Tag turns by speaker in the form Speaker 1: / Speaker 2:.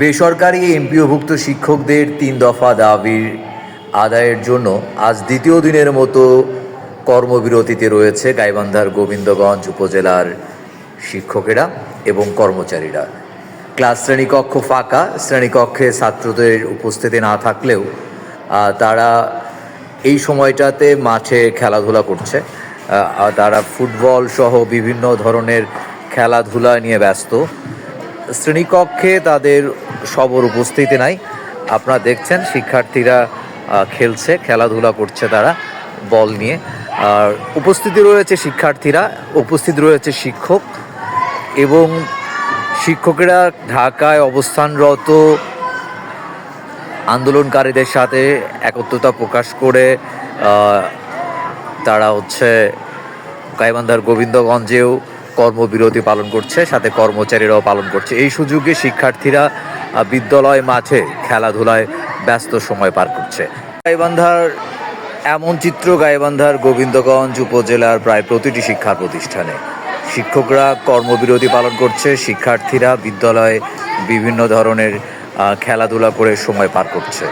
Speaker 1: বেসরকারি এমপিওভুক্ত শিক্ষকদের ৩ দফা দাবির আদায়ের জন্য আজ দ্বিতীয় দিনের মতো কর্মবিরতিতে রয়েছে গাইবান্ধার গোবিন্দগঞ্জ উপজেলার শিক্ষকেরা এবং কর্মচারীরা। ক্লাস শ্রেণীকক্ষ ফাঁকা, শ্রেণীকক্ষে ছাত্রদের উপস্থিতি না থাকলেও তারা এই সময়টাতে মাঠে খেলাধুলা করছে। তারা ফুটবল সহ বিভিন্ন ধরনের খেলাধুলা নিয়ে ব্যস্ত। শ্রেণীকক্ষে তাদের সবর উপস্থিতি নাই। আপনারা দেখছেন শিক্ষার্থীরা খেলছে, খেলাধুলা করছে তারা বল নিয়ে। আর উপস্থিতি রয়েছে শিক্ষার্থীরা, উপস্থিত রয়েছে শিক্ষক এবং শিক্ষকেরা ঢাকায় অবস্থানরত আন্দোলনকারীদের সাথে একত্রতা প্রকাশ করে তারা গাইবান্ধার গোবিন্দগঞ্জেও কর্মবিরতি পালন করছে, সাথে কর্মচারীরাও পালন করছে। এই সুযোগে শিক্ষার্থীরা বিদ্যালয় মাঠে খেলাধুলায় ব্যস্ত সময় পার করছে। গাইবান্ধার এমন চিত্র গাইবান্ধার গোবিন্দগঞ্জ উপজেলার প্রায় প্রতিটি শিক্ষা প্রতিষ্ঠানে শিক্ষকরা কর্মবিরতি পালন করছে, শিক্ষার্থীরা বিদ্যালয়ে বিভিন্ন ধরনের খেলাধুলা করে সময় পার করছে।